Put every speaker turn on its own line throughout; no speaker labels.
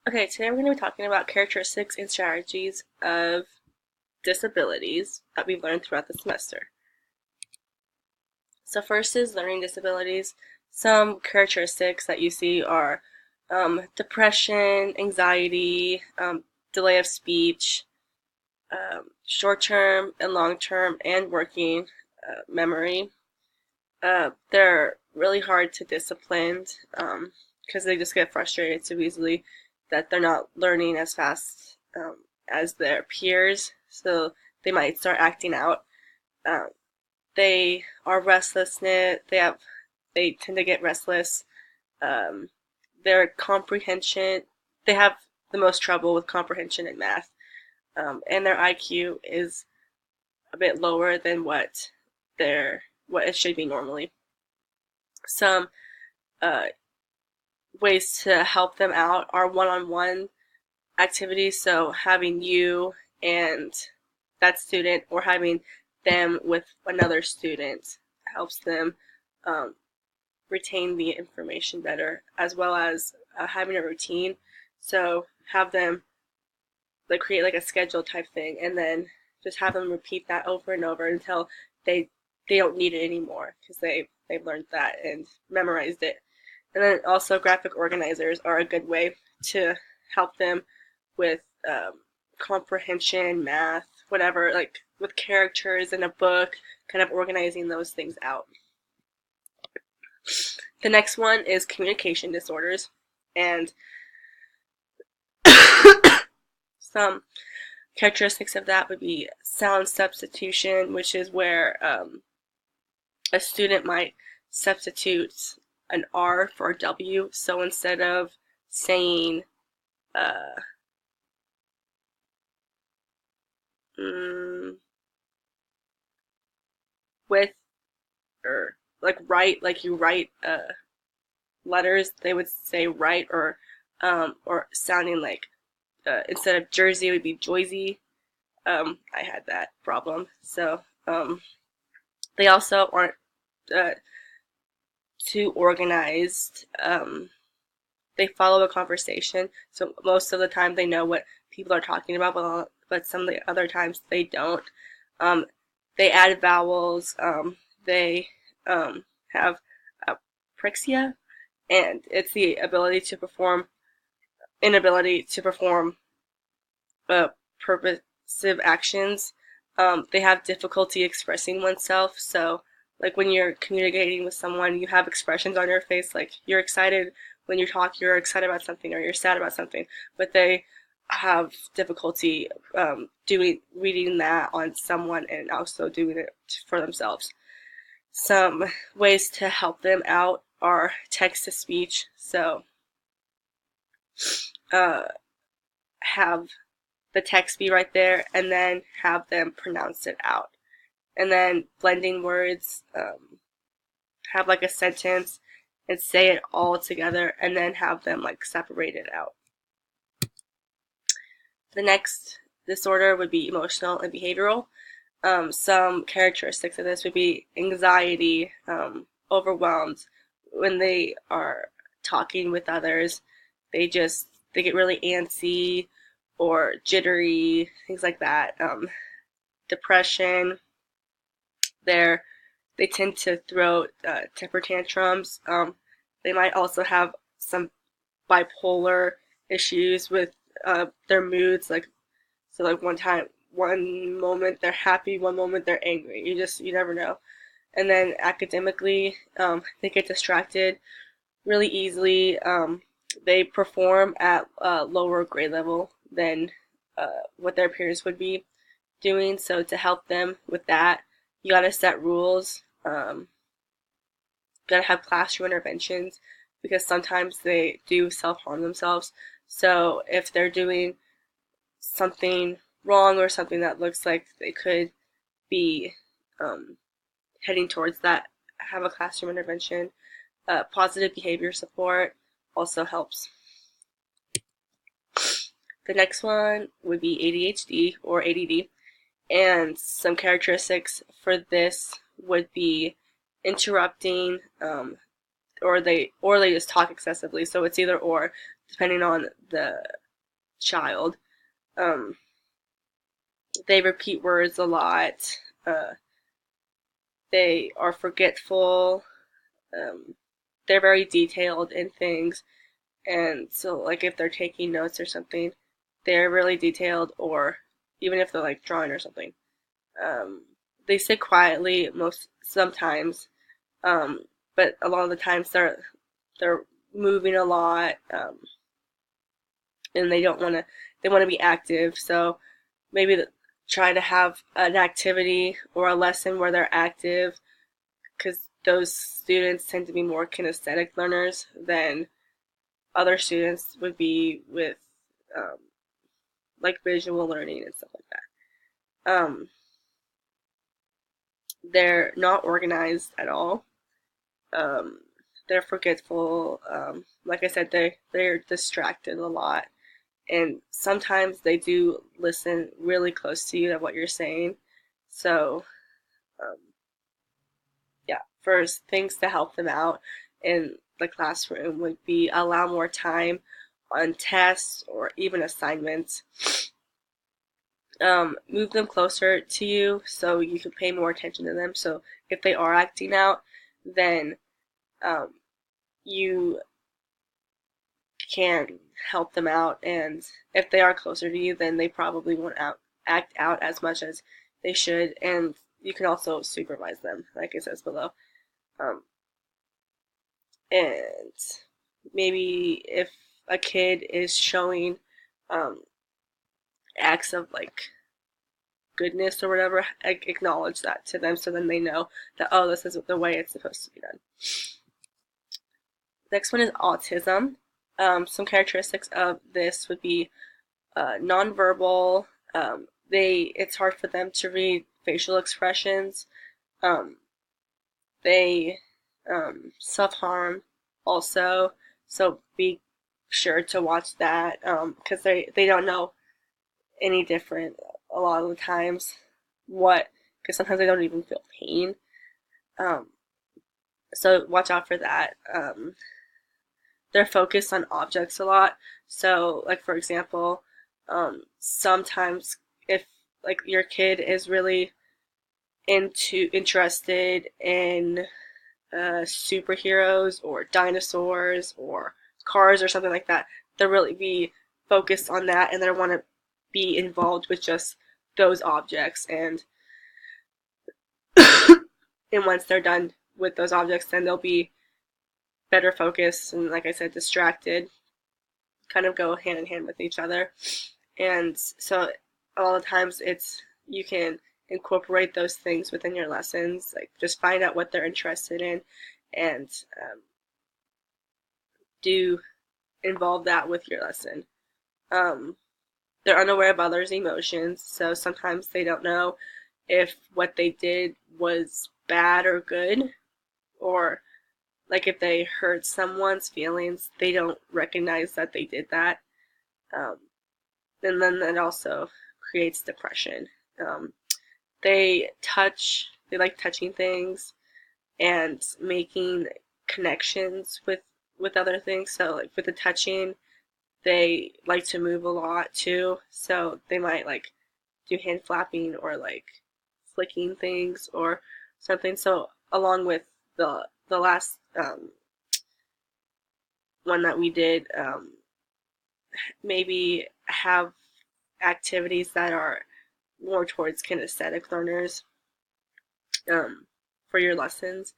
Okay, today we're going to be talking about characteristics and strategies of disabilities that we've learned throughout the semester. So first is learning disabilities. Some characteristics that you see are depression, anxiety, delay of speech, short-term and long-term and working memory. They're really hard to discipline because they just get frustrated so easily that they're not learning as fast as their peers, so they might start acting out. Um, they are restlessness. They tend to get restless. Um, their comprehension. They have the most trouble with comprehension in math, and their IQ is a bit lower than what it should be normally. Some uh, ways to help them out are one-on-one activities, so having you and that student or having them with another student helps them um, retain the information better, as well as having a routine. So have them create like a schedule type thing, and then just have them repeat that over and over until they they don't need it anymore because they've learned that and memorized it. And then also graphic organizers are a good way to help them with comprehension, math, whatever, like with characters in a book, kind of organizing those things out. The next one is communication disorders, and some characteristics of that would be sound substitution, which is where a student might substitute an R for a W. So instead of saying uh, mm, with or like write, like you write letters, they would say write or sounding like instead of Jersey it would be Joyzy. I had that problem, so they also aren't uh, too organized. They follow a conversation, so most of the time they know what people are talking about, but some of the other times they don't. Um, they add vowels. They have apraxia, and it's the inability to perform purposive actions. They have difficulty expressing oneself, so like when you're communicating with someone, you have expressions on your face, like you're excited when you talk, you're excited about something or you're sad about something, but they have difficulty doing reading that on someone and also doing it for themselves. Some ways to help them out are text to speech, so uh, have the text be right there and then have them pronounce it out. And then blending words, have like a sentence and say it all together and then have them like separate it out. The next disorder would be emotional and behavioral. Some characteristics of this would be anxiety, overwhelmed when they are talking with others. They get really antsy or jittery, things like that. Depression. They're they tend to throw temper tantrums. They might also have some bipolar issues with their moods. Like one moment they're happy, one moment they're angry. You never know. And then academically, they get distracted really easily. They perform at a lower grade level than what their peers would be doing. So to help them with that, you gotta set rules. Gotta have classroom interventions because sometimes they do self harm themselves. So if they're doing something wrong or something that looks like they could be um, heading towards that, have a classroom intervention. Positive behavior support also helps. The next one would be ADHD or ADD, and some characteristics for this would be interrupting, or they just talk excessively. So it's either or. depending on the child. Um, they repeat words a lot. They are forgetful. Um, they're very detailed in things, and so like if they're taking notes or something, they're really detailed. Or even if they're like drawing or something, um, they sit quietly sometimes, but a lot of the times they're moving a lot, and they want to be active. So maybe try to have an activity or a lesson where they're active, because those students tend to be more kinesthetic learners than other students would be with um, like visual learning and stuff like that. They're not organized at all. Um, they're forgetful. Like I said, they're distracted a lot, and sometimes they do listen really close to you at what you're saying. So um, yeah, first things to help them out in the classroom would be allow more time on tests or even assignments. Move them closer to you so you can pay more attention to them. So if they are acting out, then um, you can help them out. And if they are closer to you, then they probably won't act out as much as they should. And you can also supervise them, like it says below. Um, and maybe if a kid is showing um, acts of like goodness or whatever, acknowledge that to them so then they know that, oh, this is the way it's supposed to be done. Next one is autism. Some characteristics of this would be nonverbal. It's hard for them to read facial expressions. Um, they self-harm also, so be sure to watch that, because they don't know any different a lot of the times. Because sometimes they don't even feel pain. Um, so watch out for that. They're focused on objects a lot. So, like for example, sometimes if like your kid is really interested in superheroes or dinosaurs or cars or something like that, they'll really be focused on that, and they want to be involved with just those objects. And once they're done with those objects, then they'll be better focused and, like I said, distracted. Kind of go hand in hand with each other. And so a lot of times you can incorporate those things within your lessons. Like just find out what they're interested in, and do involve that with your lesson. Um, they're unaware of others' emotions, so sometimes they don't know if what they did was bad or good, or like if they hurt someone's feelings, they don't recognize that they did that. Um, and then that also creates depression. Um, they like touching things and making connections with other things. So like with the touching, they like to move a lot too. So they might like do hand flapping or like flicking things or something. So along with the last one that we did, maybe have activities that are more towards kinesthetic learners for your lessons.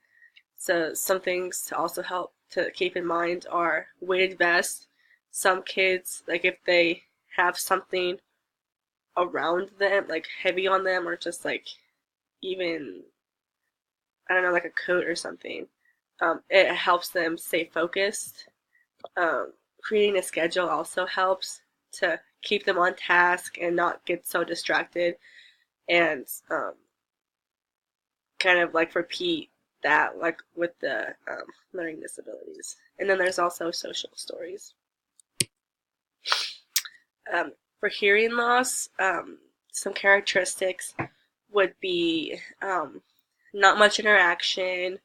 So some things to also help to keep in mind are weighted vests. Some kids, like if they have something around them, like heavy on them, or just like even, I don't know, like a coat or something, it helps them stay focused. Creating a schedule also helps to keep them on task and not get so distracted, and kind of like repeat that like with the learning disabilities. And then there's also social stories. For hearing loss, some characteristics would be not much interaction.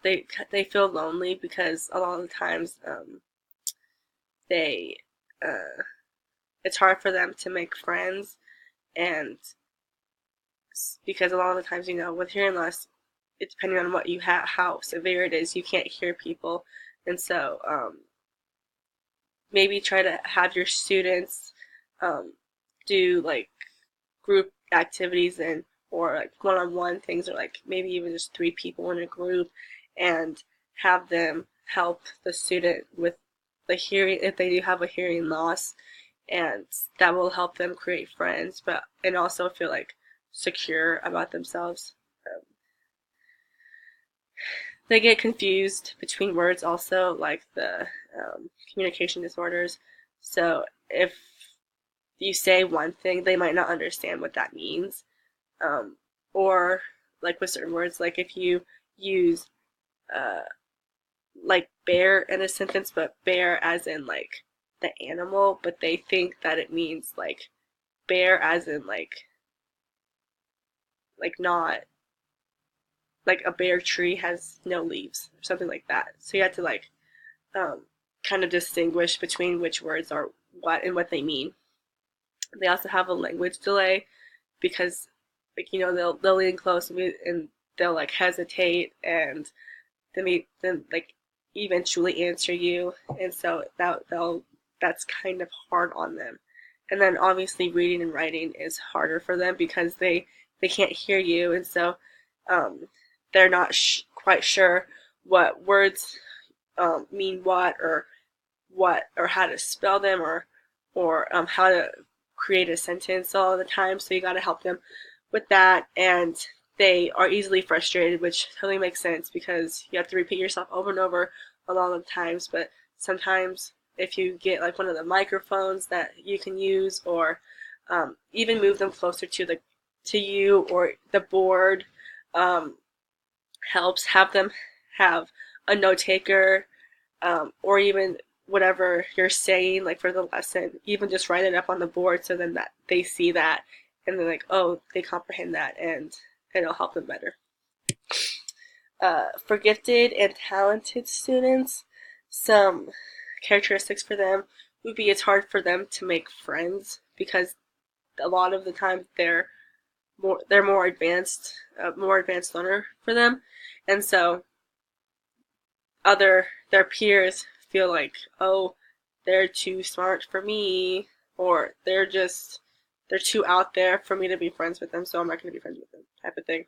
They feel lonely because a lot of the times they it's hard for them to make friends, and because a lot of the times, with hearing loss, it's depending on what you have, how severe it is, you can't hear people, and so maybe try to have your students do like group activities and or like one-on-one things, or like maybe even just 3 people in a group, and have them help the student with the hearing if they do have a hearing loss, and that will help them create friends, but and also feel like secure about themselves. They get confused between words also, like the communication disorders. So if you say one thing, they might not understand what that means. Or like with certain words, like if you use uh, like bear in a sentence, but bear as in like the animal, but they think that it means like bear as in like not like a bare tree has no leaves or something like that. So you have to like um, kind of distinguish between which words are what and what they mean. They also have a language delay because like they'll lean close and they'll like hesitate, and then like eventually answer you, and so that's kind of hard on them. And then obviously reading and writing is harder for them because they can't hear you, and so um, they're not quite sure what words mean what or how to spell them, or how to create a sentence all the time. So you got to help them with that, and they are easily frustrated, which totally makes sense because you have to repeat yourself over and over a lot of times. But sometimes if you get like one of the microphones that you can use, or even move them closer to you or the board, um, helps. Have them have a note taker, or even whatever you're saying, like for the lesson, even just write it up on the board so then that they see that, and they're like, oh, they comprehend that, and it'll help them better. For gifted and talented students, some characteristics for them would be it's hard for them to make friends because a lot of the time they're more advanced learner for them, and so their peers feel like, oh, they're too smart for me, or they're too out there for me to be friends with them, so I'm not going to be friends with them, type of thing.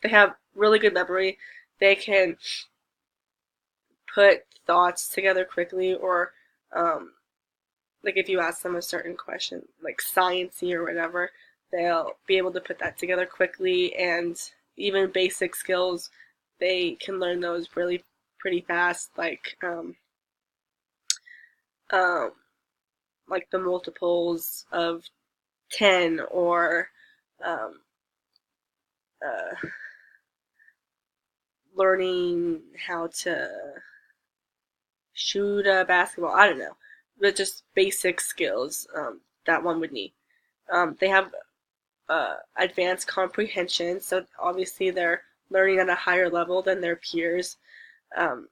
They have really good memory. They can put thoughts together quickly, or like if you ask them a certain question, like sciencey or whatever, they'll be able to put that together quickly, and even basic skills, they can learn those really pretty fast, um, like the multiples of 10, or um, uh, learning how to shoot a basketball. I don't know, but just basic skills that one would need. They have advanced comprehension, so obviously they're learning at a higher level than their peers. Um,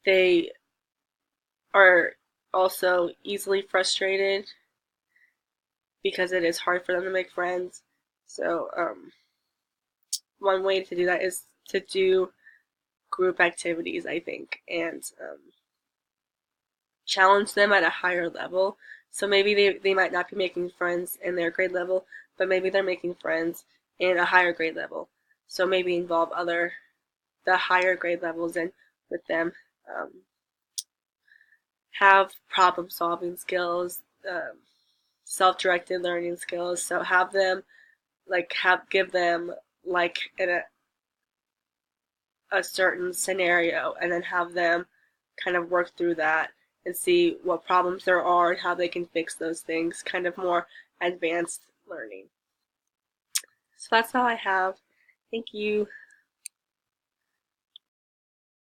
they are also easily frustrated because it is hard for them to make friends. So one way to do that is to do group activities, I think, and challenge them at a higher level. So maybe they might not be making friends in their grade level, but maybe they're making friends in a higher grade level. So maybe involve the higher grade levels in with them. Have problem solving skills, self-directed learning skills. So have them give them like in a certain scenario, and then have them kind of work through that and see what problems there are and how they can fix those things, kind of more advanced learning. So that's all I have. Thank you.